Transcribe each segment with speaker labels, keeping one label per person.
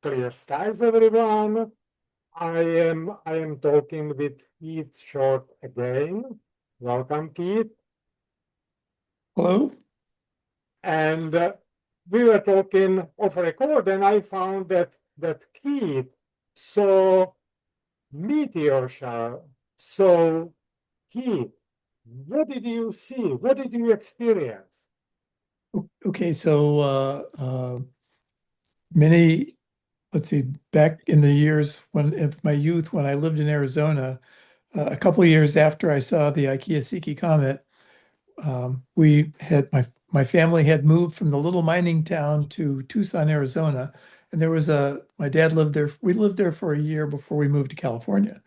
Speaker 1: Clear skies, everyone. I am talking with Keith Short again. Welcome, Keith.
Speaker 2: Hello?
Speaker 1: And we were talking off record, and I found that Keith saw meteor shower. So, Keith, what did you see? What did you experience?
Speaker 2: Okay, so many, let's see, back in the years in my youth, when I lived in Arizona, a couple of years after I saw the Ikea-Siki comet, we had my family had moved from the little mining town to Tucson, Arizona, and my dad lived there. We lived there for a year before we moved to California.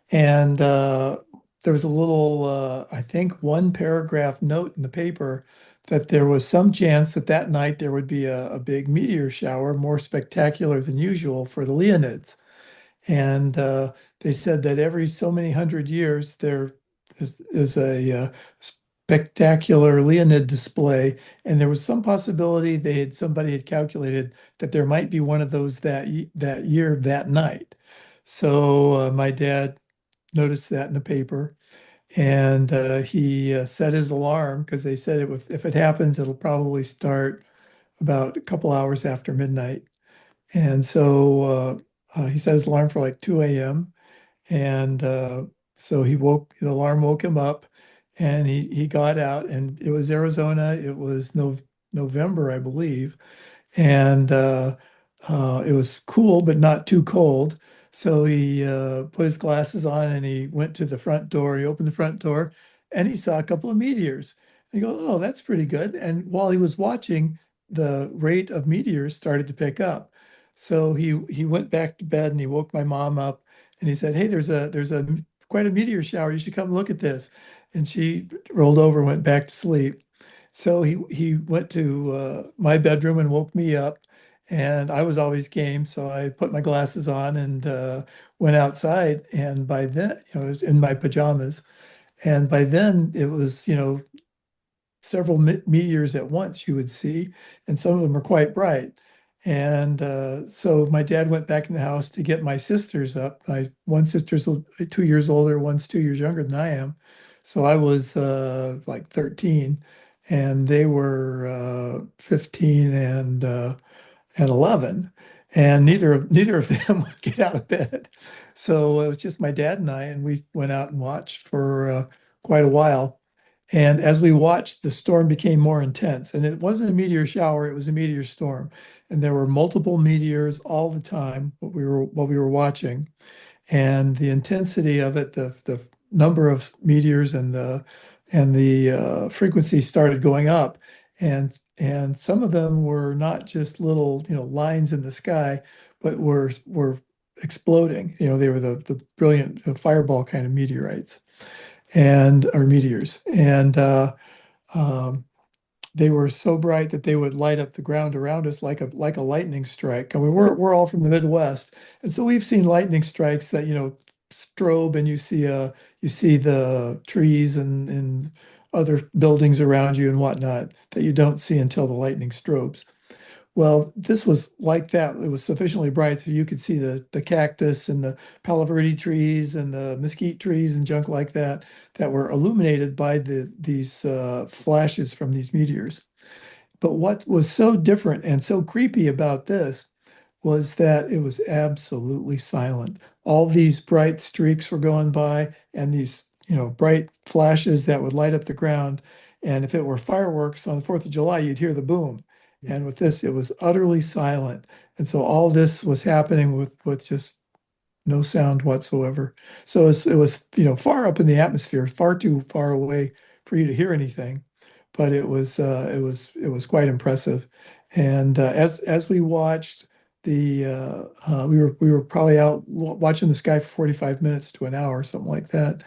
Speaker 2: And there was a little, I think, one paragraph note in the paper that there was some chance that that night there would be a big meteor shower, more spectacular than usual for the Leonids. And they said that every so many hundred years there is a spectacular Leonid display, and there was some possibility somebody had calculated that there might be one of those that year that night. So my dad noticed that in the paper, and he set his alarm because they said if it happens, it'll probably start about a couple hours after midnight. And so he set his alarm for like 2 a.m. And so the alarm woke him up, and he got out, and it was Arizona. It was November, I believe, and it was cool, but not too cold. So he put his glasses on and he went to the front door. He opened the front door and he saw a couple of meteors. And he goes, "Oh, that's pretty good." And while he was watching, the rate of meteors started to pick up. So he went back to bed and he woke my mom up and he said, "Hey, there's a quite a meteor shower. You should come look at this." And she rolled over and went back to sleep. So he went to my bedroom and woke me up, and I was always game. So I put my glasses on and went outside. And by then, I was in my pajamas. And by then, it was several meteors at once you would see, and some of them are quite bright. And so my dad went back in the house to get my sisters up. My one sister's 2 years older, one's 2 years younger than I am. So I was like 13, and they were 15 and 11, and neither of them would get out of bed. So it was just my dad and I, and we went out and watched for quite a while. And as we watched, the storm became more intense. And it wasn't a meteor shower, it was a meteor storm. And there were multiple meteors all the time while we were watching. And the intensity of it, the number of meteors and the frequency started going up. And some of them were not just little, lines in the sky, but were exploding. They were the brilliant fireball kind of meteorites and or meteors. And um, they were so bright that they would light up the ground around us like a lightning strike. And we're all from the Midwest, and so we've seen lightning strikes that strobe, and you see the trees and other buildings around you and whatnot that you don't see until the lightning strobes. Well, this was like that. It was sufficiently bright so you could see the cactus and the Palo Verde trees and the mesquite trees and junk like that that were illuminated by these flashes from these meteors. But what was so different and so creepy about this was that it was absolutely silent. All these bright streaks were going by and these, bright flashes that would light up the ground. And if it were fireworks on the 4th of July, you'd hear the boom. And with this, it was utterly silent. And so all this was happening with just no sound whatsoever. So it was, far up in the atmosphere, far too far away for you to hear anything. But it was quite impressive. And as we watched we were probably out watching the sky for 45 minutes to an hour, something like that.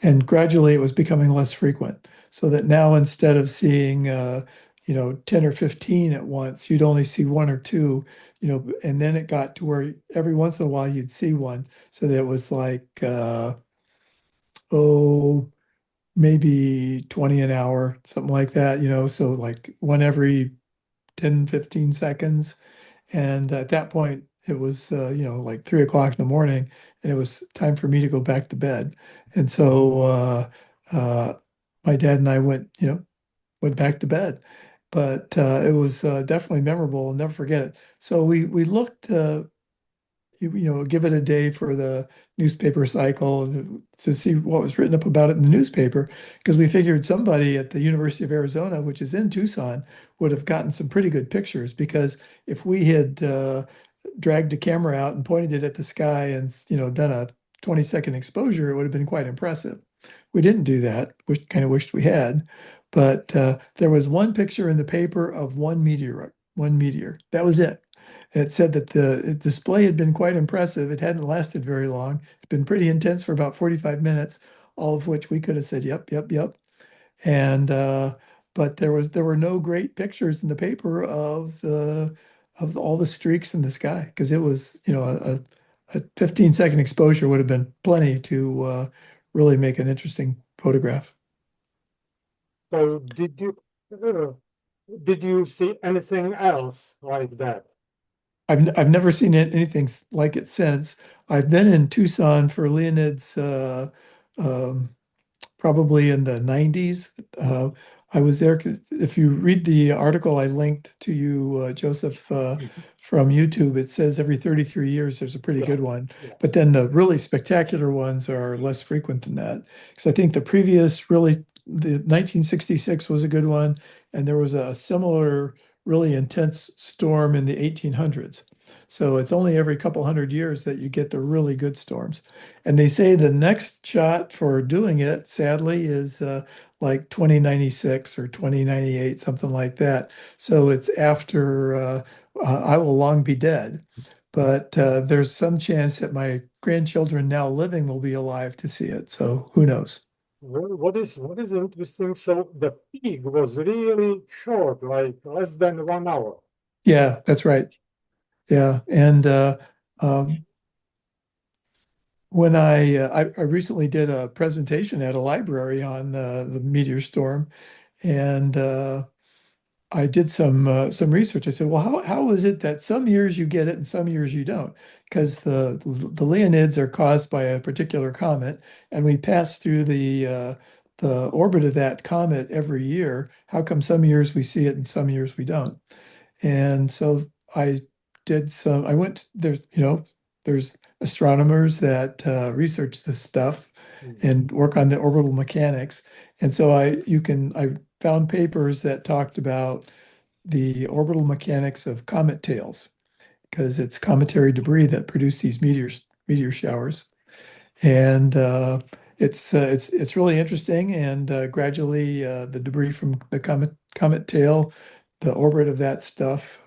Speaker 2: And gradually it was becoming less frequent. So that now instead of seeing 10 or 15 at once, you'd only see one or two, and then it got to where every once in a while you'd see one. So that it was like, oh, maybe 20 an hour, something like that, so like one every 10, 15 seconds. And at that point, It was, like 3 o'clock in the morning, and it was time for me to go back to bed. And so my dad and I went back to bed. But it was definitely memorable. I'll never forget it. So we looked. Give it a day for the newspaper cycle to see what was written up about it in the newspaper, because we figured somebody at the University of Arizona, which is in Tucson, would have gotten some pretty good pictures. Because if we had dragged a camera out and pointed it at the sky and done a 20-second exposure, it would have been quite impressive. We didn't do that, which kind of wished we had. But there was one picture in the paper of one meteor. That was it. And it said that the display had been quite impressive. It hadn't lasted very long. It's been pretty intense for about 45 minutes, all of which we could have said, yep, yep, yep. And but there were no great pictures in the paper of all the streaks in the sky, because it was, a 15-second exposure would have been plenty to really make an interesting photograph.
Speaker 1: So uh, did you see anything else like that?
Speaker 2: I've never seen anything like it since. I've been in Tucson for Leonid's um, probably in the 90s. I was there 'cause if you read the article I linked to you, Joseph,
Speaker 1: Mhm.
Speaker 2: from YouTube, it says every 33 years there's a pretty
Speaker 1: Yeah,
Speaker 2: good one.
Speaker 1: yeah.
Speaker 2: But then the really spectacular ones are less frequent than that. Because I think the 1966 was a good one, and there was a similar, really intense storm in the 1800s. So it's only every couple hundred years that you get the really good storms. And they say the next shot for doing it, sadly, is like 2096 or 2098, something like that. So it's after I will long be dead. But there's some chance that my grandchildren now living will be alive to see it. So who knows?
Speaker 1: Well, what is interesting? So the peak was really short, like less than 1 hour.
Speaker 2: Yeah, that's right. Yeah. And um, when I recently did a presentation at a library on the meteor storm, and I did some research. I said, well, how is it that some years you get it and some years you don't? Because the Leonids are caused by a particular comet, and we pass through the orbit of that comet every year. How come some years we see it and some years we don't? And so I went there, there's astronomers that research this stuff
Speaker 1: Mm.
Speaker 2: and work on the orbital mechanics. And so I found papers that talked about the orbital mechanics of comet tails, because it's cometary debris that produce these meteor showers. And it's really interesting. And gradually, the debris from the comet tail, the orbit of that stuff,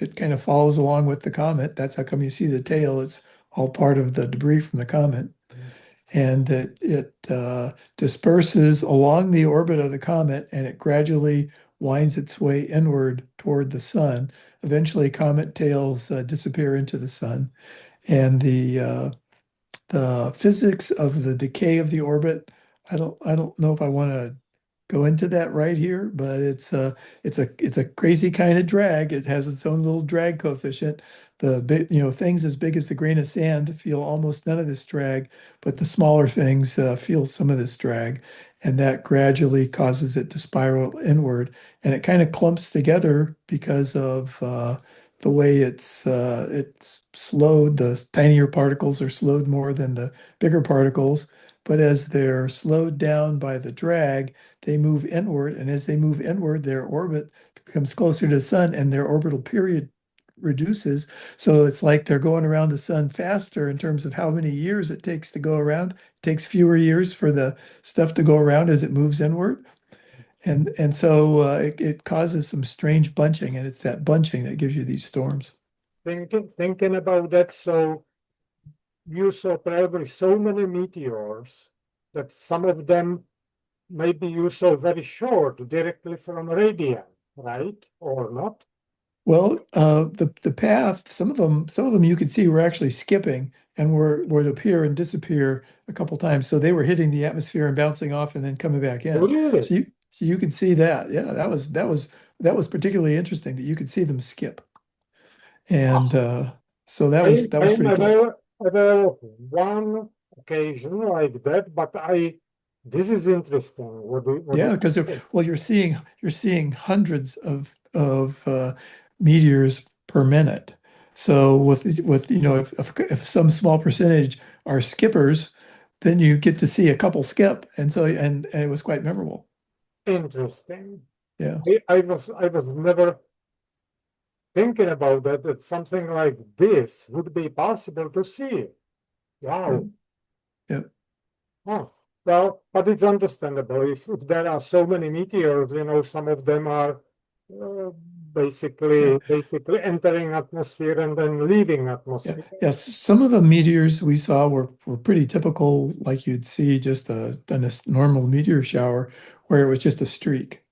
Speaker 2: it kind of follows along with the comet. That's how come you see the tail. It's all part of the debris from the comet, and it disperses along the orbit of the comet, and it gradually winds its way inward toward the sun. Eventually, comet tails disappear into the sun, and the physics of the decay of the orbit. I don't know if I want to go into that right here, but it's a crazy kind of drag. It has its own little drag coefficient. The big, things as big as the grain of sand feel almost none of this drag, but the smaller things feel some of this drag, and that gradually causes it to spiral inward, and it kind of clumps together because of the way it's slowed. The tinier particles are slowed more than the bigger particles, but as they're slowed down by the drag, they move inward, and as they move inward, their orbit becomes closer to the sun, and their orbital period reduces. So it's like they're going around the sun faster in terms of how many years it takes to go around. It takes fewer years for the stuff to go around as it moves inward. And so it causes some strange bunching, and it's that bunching that gives you these storms.
Speaker 1: Thinking about that, so you saw probably so many meteors that some of them maybe you saw very short directly from radiant, right? Or not?
Speaker 2: Well, the path, some of them you could see were actually skipping and would appear and disappear a couple times. So they were hitting the atmosphere and bouncing off and then coming back in.
Speaker 1: Really?
Speaker 2: So you could see that. Yeah, that was particularly interesting that you could see them skip. And
Speaker 1: Wow.
Speaker 2: So that
Speaker 1: I
Speaker 2: was
Speaker 1: am
Speaker 2: pretty cool.
Speaker 1: aware of one occasion like that, but this is interesting. What do
Speaker 2: Yeah, because
Speaker 1: you think?
Speaker 2: well, you're seeing hundreds of meteors per minute. So with if some small percentage are skippers, then you get to see a couple skip, and so and it was quite memorable.
Speaker 1: Interesting.
Speaker 2: Yeah,
Speaker 1: I was never thinking about that, that something like this would be possible to see.
Speaker 2: yeah,
Speaker 1: Wow.
Speaker 2: yeah,
Speaker 1: Huh. Well, but it's understandable if there are so many meteors, some of them are uh,
Speaker 2: yeah.
Speaker 1: basically entering atmosphere and then leaving
Speaker 2: Yeah,
Speaker 1: atmosphere.
Speaker 2: yes. Some of the meteors we saw were pretty typical, like you'd see just a normal meteor shower, where it was just a streak.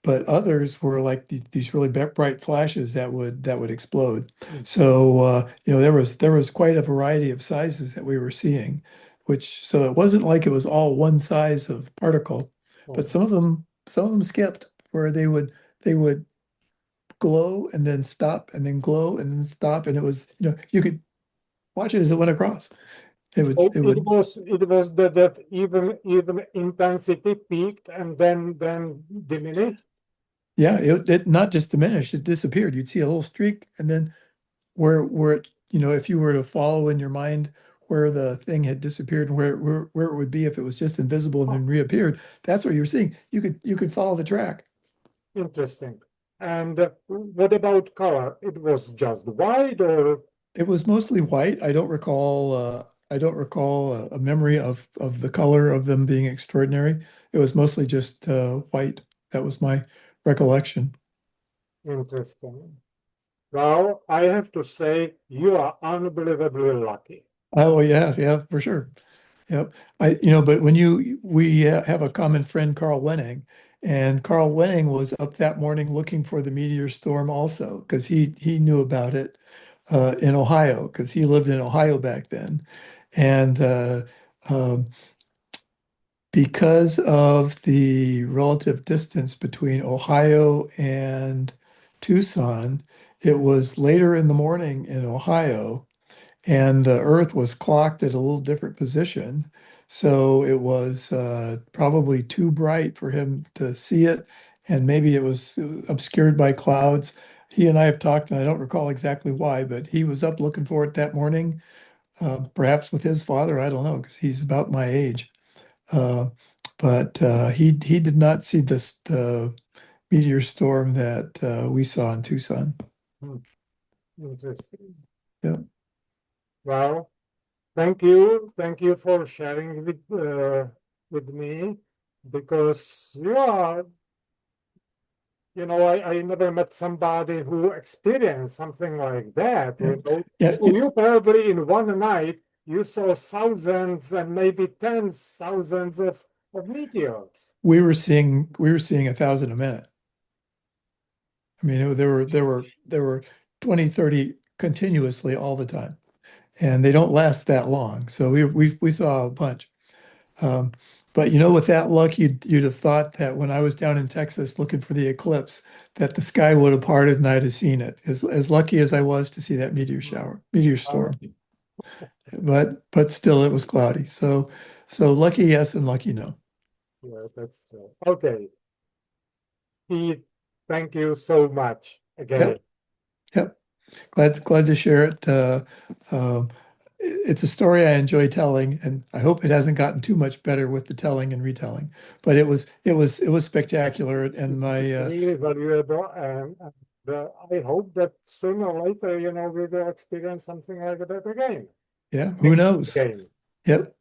Speaker 2: But others were like these really bright flashes that would explode.
Speaker 1: Mm.
Speaker 2: So there was quite a variety of sizes that we were seeing, which so it wasn't like it was all one size of particle, but
Speaker 1: Oh,
Speaker 2: some of them skipped where they would glow and then stop and then glow and then stop, and it was you could watch it as it went across.
Speaker 1: so
Speaker 2: It would
Speaker 1: it was that even intensity peaked and then diminished.
Speaker 2: yeah, it not just diminished, it disappeared. You'd see a little streak, and then where it, if you were to follow in your mind where the thing had disappeared and where it would be if it was just invisible and
Speaker 1: Oh,
Speaker 2: then reappeared, that's what you're seeing. You could follow the track.
Speaker 1: interesting. And what about color? It was just white or
Speaker 2: It was mostly white. I don't recall a memory of the color of them being extraordinary. It was mostly just white. That was my recollection.
Speaker 1: interesting? Well, I have to say you are unbelievably lucky.
Speaker 2: Oh, yeah, yeah, for sure. Yep. But when we have a common friend, Carl Wenning, and Carl Wenning was up that morning looking for the meteor storm also, because he knew about it in Ohio, because he lived in Ohio back then. And um, because of the relative distance between Ohio and Tucson, it was later in the morning in Ohio and the Earth was clocked at a little different position. So it was probably too bright for him to see it, and maybe it was obscured by clouds. He and I have talked, and I don't recall exactly why, but he was up looking for it that morning, perhaps with his father. I don't know, because he's about my age. Uh, but he did not see the meteor storm that we saw in Tucson.
Speaker 1: Hmm, interesting.
Speaker 2: Yeah.
Speaker 1: Well, thank you for sharing with me because I never met somebody who experienced something like that.
Speaker 2: Yeah. Yeah.
Speaker 1: So you probably in one night you saw thousands and maybe tens thousands of meteors.
Speaker 2: We were seeing 1,000 a minute. I mean, there were 20, 30 continuously all the time, and they don't last that long. So we saw a bunch. Um, but with that luck, you'd have thought that when I was down in Texas looking for the eclipse, that the sky would have parted and I'd have seen it. As lucky as I was to see that
Speaker 1: Hmm.
Speaker 2: meteor
Speaker 1: Uh,
Speaker 2: storm. But still, it was cloudy. So lucky yes and lucky no.
Speaker 1: yeah, that's true. Okay, Pete, thank you so much again.
Speaker 2: Yep, yep. Glad to share it. Um, it's a story I enjoy telling, and I hope it hasn't gotten too much better with the telling and retelling. But it was spectacular, and
Speaker 1: It's
Speaker 2: my
Speaker 1: really valuable, and I hope that sooner or later, we will experience something like that again.
Speaker 2: yeah, who
Speaker 1: Maybe
Speaker 2: knows?
Speaker 1: again.
Speaker 2: Yep.